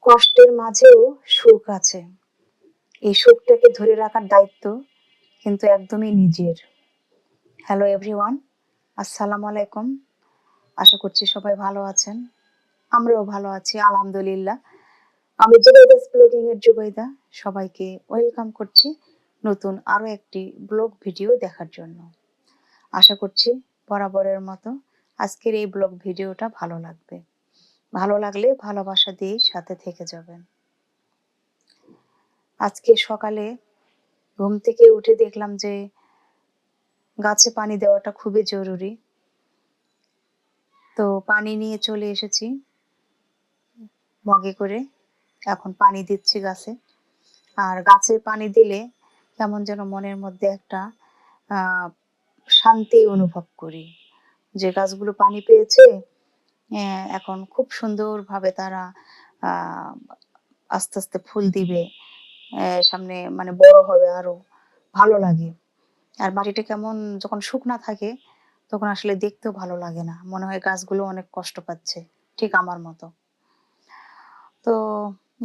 কষ্টের মাঝেও সুখ আছে। এই সুখটাকে ধরে রাখার দায়িত্ব কিন্তু একদমই নিজের। হ্যালো এভরিওয়ান, আসসালামু আলাইকুম। আশা করছি সবাই ভালো আছেন। আমরাও ভালো আছি আলহামদুলিল্লাহ। আমি জুবাইদাস ব্লগিং এর জুবাইদা। সবাইকে ওয়েলকাম করছি নতুন আরো একটি ব্লগ ভিডিও দেখার জন্য। আশা করছি বরাবরের মতো আজকের এই ব্লগ ভিডিওটা ভালো লাগবে। ভালো লাগলে ভালোবাসা দিয়ে সাথে থেকে যাবেন। আজকে সকালে ঘুম থেকে উঠে দেখলাম যে গাছে পানি দেওয়াটা খুবই জরুরি। তো পানি নিয়ে চলে এসেছি মগে করে। এখন পানি দিচ্ছি গাছে। আর গাছে পানি দিলে কেমন যেন মনের মধ্যে একটা শান্তি অনুভব করি যে গাছগুলো পানি পেয়েছে। এখন খুব সুন্দরভাবে তারা আহ, আস্তে আস্তে ফুল দিবে, সামনে মানে বড় হবে, আরো ভালো লাগে। আর মাটিটা কেমন যখন শুকনা থাকে তখন আসলে দেখতেও ভালো লাগে না, মনে হয় গাছগুলো অনেক কষ্ট পাচ্ছে, ঠিক আমার মতো। তো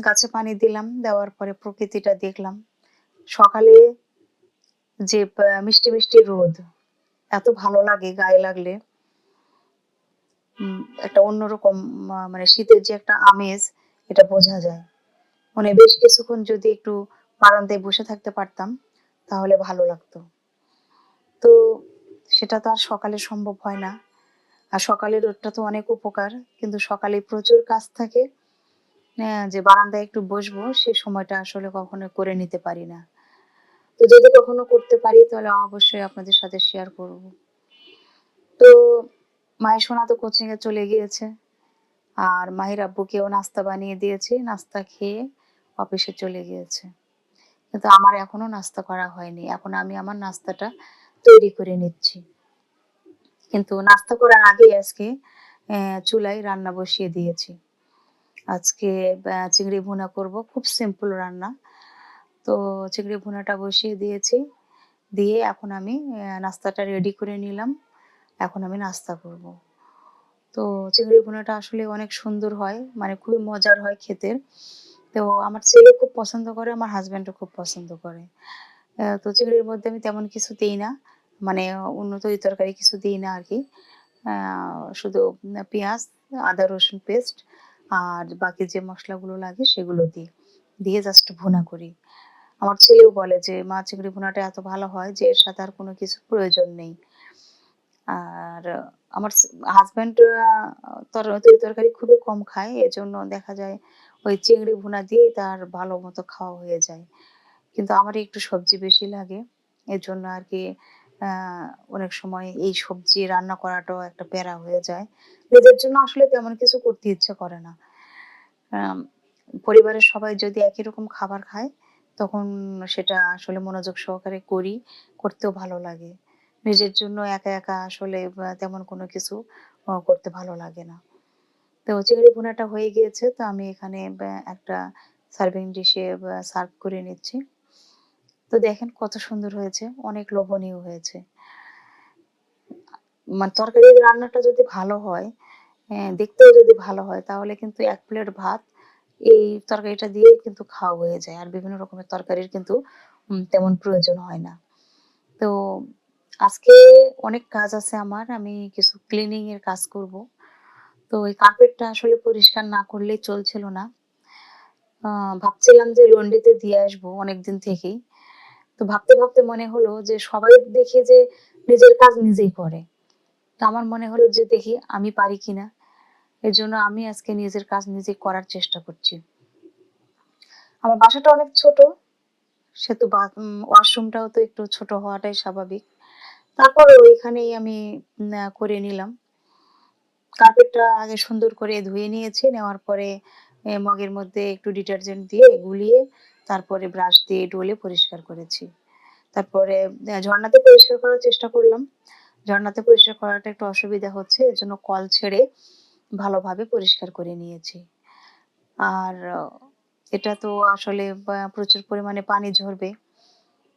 গাছে পানি দিলাম, দেওয়ার পরে প্রকৃতিটা দেখলাম। সকালে যে মিষ্টি মিষ্টি রোদ এত ভালো লাগে গায়ে লাগলে। একটা অন্যরকম মানে শীতের যে একটা আমেজ, এটা বোঝা যায়। মানে বেশ কিছুক্ষণ যদি একটু বারান্দায় বসে থাকতে পারতাম তাহলে ভালো লাগতো। তো সেটা তো আর সকালে সম্ভব হয় না। আর সকালের রোদটা তো অনেক উপকার, কিন্তু সকালে প্রচুর কাজ থাকে। যে বারান্দায় একটু বসবো সে সময়টা আসলে কখনো করে নিতে পারি না। তো যদি কখনো করতে পারি তাহলে অবশ্যই আপনাদের সাথে শেয়ার করব। তো মায়ের সোনা তো কোচিং এ চলে গিয়েছে, আর মাহির আব্বুকেও নাস্তা বানিয়ে দিয়েছি, নাস্তা খেয়ে অফিসে চলে গিয়েছে। কিন্তু আমার এখনো নাস্তা করা হয়নি, এখন আমি আমার নাস্তাটা তৈরি করে নিচ্ছি। কিন্তু নাস্তা করার আগে আজকে চুলায় রান্না বসিয়ে দিয়েছি। আজকে চিংড়ি ভুনা করব, খুব সিম্পল রান্না। তো চিংড়ি ভুনাটা বসিয়ে দিয়েছি, দিয়ে এখন আমি নাস্তাটা রেডি করে নিলাম। এখন আমি নাস্তা করব। তো চিংড়ি ভুনাটা আসলে অনেক সুন্দর হয়, মানে খুবই মজার হয় খেতে। তো আমার ছেলে খুব পছন্দ করে, আমার হাজব্যান্ডও খুব পছন্দ করে। তো চিংড়ির মধ্যে আমি তেমন কিছু দিই না, মানে অন্য তরকারি কিছু দিই না আর কি। শুধু পেঁয়াজ, আদা রসুন পেস্ট আর বাকি যে মশলাগুলো লাগে সেগুলো দিই, দিয়ে জাস্ট ভুনা করি। আমার ছেলেও বলে যে মা চিংড়ি ভুনাটা এত ভালো হয় যে এর সাথে আর কোনো কিছু প্রয়োজন নেই। আর আমার হাজব্যান্ড তরকারি খুবই কম খায়, এজন্য দেখা যায় ওই চিংড়ি ভুনা দিয়েই তার ভালো মতো খাওয়া হয়ে যায়। কিন্তু আমার একটু সবজি বেশি লাগে, এর জন্য আর কি অনেক সময় এই সবজি রান্না করাটাও একটা প্যারা হয়ে যায়। নিজের জন্য আসলে তেমন কিছু করতে ইচ্ছে করে না। আম, পরিবারের সবাই যদি একই রকম খাবার খায় তখন সেটা আসলে মনোযোগ সহকারে করি, করতেও ভালো লাগে। নিজের জন্য একা একা আসলে তেমন কোনো কিছু করতে ভালো লাগে না। তো চিংড়ি ভুনাটা হয়ে গিয়েছে, তো আমি এখানে একটা সার্ভিং ডিশে সার্ভ করে নিচ্ছি। তো দেখেন কত সুন্দর হয়েছে, অনেক লোভনীয় হয়েছে। মানে তরকারির রান্নাটা যদি ভালো হয়, দেখতেও যদি ভালো হয়, তাহলে কিন্তু ১ প্লেট ভাত এই তরকারিটা দিয়েই কিন্তু খাওয়া হয়ে যায়। আর বিভিন্ন রকমের তরকারির কিন্তু তেমন প্রয়োজন হয় না। তো আজকে অনেক কাজ আছে আমার। আমি কিছু ক্লিনিং এর কাজ করব। তো এই কার্পেটটা আসলে পরিষ্কার না করলেই চলছিল না। আ ভাবছিলাম যে লন্ড্রিতে দিয়ে আসবো অনেকদিন থেকেই। তো ভাবতে ভাবতে মনে হলো যে সবাই দেখি যে নিজের কাজ নিজেই করে। তো আমার মনে হলো যে দেখি আমি পারি কিনা। এজন্য আমি আজকে নিজের কাজ নিজে করার চেষ্টা করছি। আমার বাসাটা অনেক ছোট, সেহেতু ওয়াশরুমটাও তো একটু ছোট হওয়াটাই স্বাভাবিক। তারপরেও এখানেই আমি করে নিলাম। কার্পেটটা আগে সুন্দর করে ধুয়ে নিয়েছি, নেওয়ার পরে মগের মধ্যে একটু ডিটারজেন্ট দিয়ে গুলিয়ে তারপরে ব্রাশ দিয়ে ডলে পরিষ্কার করেছি। তারপরে ঝর্ণাতে পরিষ্কার করার চেষ্টা করলাম। ঝর্ণাতে পরিষ্কার করাটা একটু অসুবিধা হচ্ছে, এজন্য কল ছেড়ে ভালোভাবে পরিষ্কার করে নিয়েছি। আর এটা তো আসলে প্রচুর পরিমাণে পানি ঝরবে।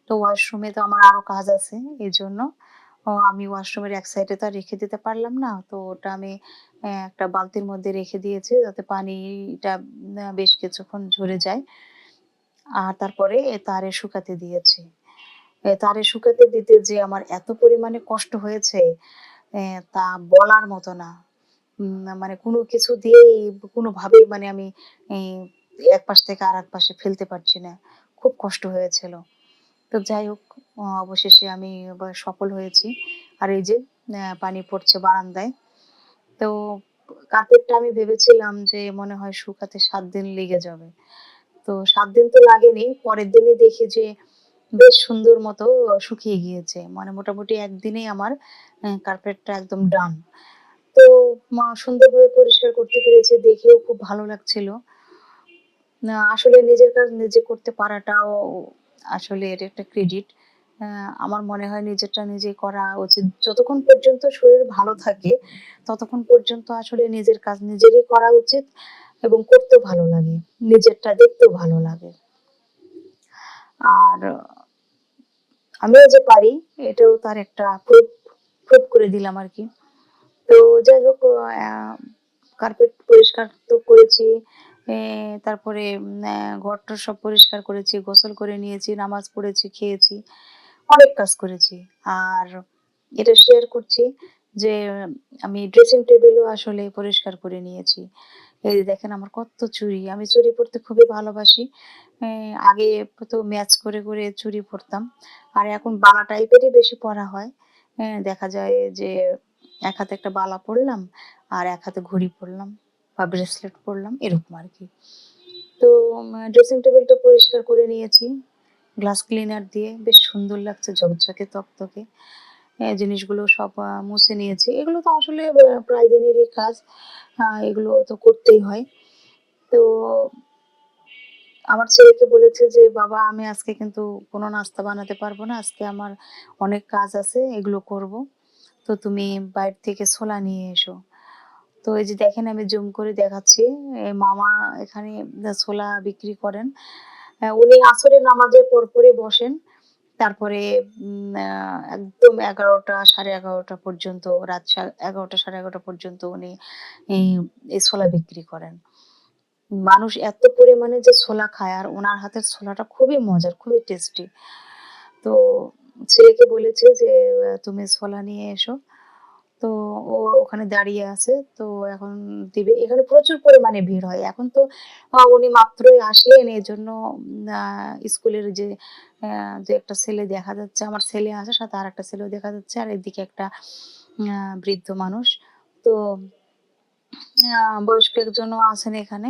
তো ওয়াশরুমে তো আমার আরো কাজ আছে। এজন্য আমি ওয়াশরুমের এক সাইডে তো আর রেখে দিতে পারলাম না। তো ওটা আমি একটা বালতির মধ্যে রেখে দিয়েছি যাতে পানিটা বেশ কিছুক্ষণ ঝরে যায়। আর তারপরে তারে শুকাতে দিয়েছি। তারে শুকাতে দিতে যে আমার এত পরিমাণে কষ্ট হয়েছে, তা বলার মতো না। মানে কোনো কিছু দিয়েই কোনোভাবেই মানে আমি এ এক পাশ থেকে আরেক পাশে ফেলতে পারছি না। খুব কষ্ট হয়েছিল। তো যাই হোক, অবশেষে আমি সফল হয়েছি। আর এই যে পানি পড়ছে বারান্দায়। তো কার্পেটটা আমি ভেবেছিলাম যে মনে হয় শুকাতে ৭ দিন লেগে যাবে। তো ৭ দিন তো লাগেনি। পরের দিনই দেখি যে বেশ সুন্দর মতো শুকিয়ে গিয়েছে। মানে মোটামুটি একদিনেই আমার কার্পেটটা একদম ডান। তো সুন্দরভাবে পরিষ্কার করতে পেরেছি, দেখেও খুব ভালো লাগছিল। আসলে নিজের কাজ নিজে করতে পারাটাও আসলে এটা একটা ক্রেডিট। আ আমার মনে হয় নিজেরটা নিজেই করা উচিত। যতক্ষণ পর্যন্ত শরীর ভালো থাকে, ততক্ষণ পর্যন্ত আসলে নিজের কাজ নিজেরই করা উচিত এবং করতেও ভালো লাগে। নিজেরটা দেখতেও ভালো লাগে। আর আমিও যে পারি এটাও তার একটা প্রুফ করে দিলাম আরকি। তো যাই হোক, আ কার্পেট পরিষ্কার তো করেছি। এ তারপরে ঘর-টর সব পরিষ্কার করেছি, গোসল করে নিয়েছি, নামাজ পড়েছি, খেয়েছি। অনেক কাজ করেছি। আর এটা শেয়ার করছি যে আমি ড্রেসিং টেবিলও আসলে পরিষ্কার করে নিয়েছি। এই যে দেখেন আমার কত চুড়ি। আমি চুড়ি পরতে খুবই ভালোবাসি। আগে তো ম্যাচ করে চুড়ি পরতাম। আর এখন বালা টাইপেরই বেশি পরা হয়। দেখা যায় যে এক হাতে একটা বালা পরলাম, আর এক হাতে ঘড়ি পরলাম বা ব্রেসলেট পরলাম এরকম আরকি। তো ড্রেসিং টেবিলটা পরিষ্কার করে নিয়েছি। গ্লাস ক্লিনার দিয়ে বেশ সুন্দর লাগছে, ঝকঝকে তকতকে। জিনিসগুলো সব মুছে নিয়েছি। এগুলো তো আসলে প্রায় দিনেরই কাজ। এগুলো তো করতেই হয়। তো আমার ছেলেকে বলেছি যে, "বাবা আমি আজকে কিন্তু কোনো নাস্তা বানাতে পারব না। আজকে আমার অনেক কাজ আছে, এগুলো করব। তো তুমি বাইরে থেকে ছোলা নিয়ে এসো।" তো এই যে দেখেন আমি জুম করে দেখাচ্ছি। মামা এখানে ছোলা বিক্রি করেন। উনি আসরের নামাজের পরপরই বসেন। তারপরে একদম ১১টা ১১:৩০ পর্যন্ত, রাত ১১টা ১১:৩০ পর্যন্ত উনি এই এই ছোলা বিক্রি করেন। মানুষ এত পরিমাণে যে ছোলা খায় আর উনার হাতের ছোলাটা খুবই মজার, খুবই টেস্টি। তো ছেলেকে বলেছি যে, তুমি ছোলা নিয়ে এসো।" তো ও ওখানে দাঁড়িয়ে আছে। তো এখন দিবে। এখানে প্রচুর পরিমাণে ভিড় হয়। এখন তো উনি মাত্রই আসলেন, এজন্য আ স্কুলের যে ২-১ টা ছেলে দেখা যাচ্ছে। আমার ছেলে আছে, সাথে আরেকটা ছেলেও দেখা যাচ্ছে। আর এদিকে একটা আ বৃদ্ধ মানুষ। তো বয়স্ক একজনও আছেন এখানে।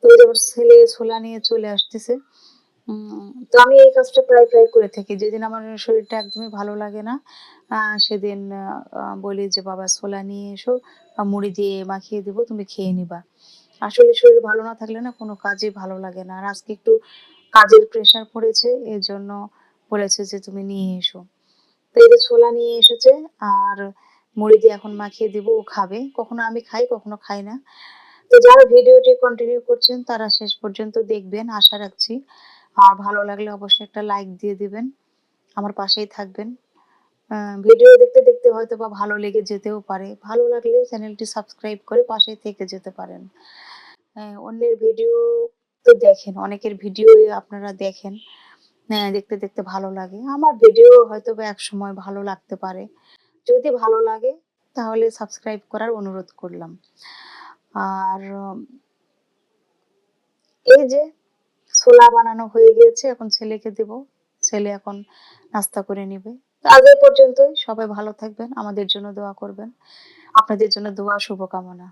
তো ওই যে আমার ছেলে ছোলা নিয়ে চলে আসতেছে। তো আমি এই কাজটা প্রায় করে থাকি। যেদিন আমার শরীরটা একদমই ভালো লাগে না, সেদিন বলি যে, "বাবা ছোলা নিয়ে এসো, মুড়ি দিয়ে মাখিয়ে দিব, তুমি খেয়ে নিবা।" আসলে শরীর ভালো না থাকলে না কোনো কাজই ভালো লাগে না। আর আজকে একটু কাজের প্রেশার পড়েছে, এজন্য বলেছে যে, "তুমি নিয়ে এসো।" তো এই যে ছোলা নিয়ে এসেছে, আর মুড়ি দিয়ে এখন মাখিয়ে দিব, ও খাবে। কখনো আমি খাই, কখনো খাই না। তো যারা ভিডিওটি কন্টিনিউ করছেন তারা শেষ পর্যন্ত দেখবেন আশা রাখছি। আর ভালো লাগলে অবশ্যই একটা লাইক দিয়ে দিবেন। আমার পাশেই থাকবেন। আ ভিডিও দেখতে হয়তোবা ভালো লেগে যেতেও পারে। ভালো লাগলে চ্যানেলটি সাবস্ক্রাইব করে পাশেই থেকে যেতে পারেন। অন্যের ভিডিও তো দেখেন, অনেকের ভিডিওই আপনারা দেখেন। দেখতে ভালো লাগে। আমার ভিডিও হয়তোবা একসময় ভালো লাগতে পারে। যদি ভালো লাগে তাহলে সাবস্ক্রাইব করার অনুরোধ করলাম। আর এই যে ছোলা বানানো হয়ে গিয়েছে, এখন ছেলেকে দেব। ছেলে এখন নাস্তা করে নিবে। তো আজ এই পর্যন্তই। সবাই ভালো থাকবেন। আমাদের জন্য দোয়া করবেন। আপনাদের জন্য দোয়া শুভকামনা।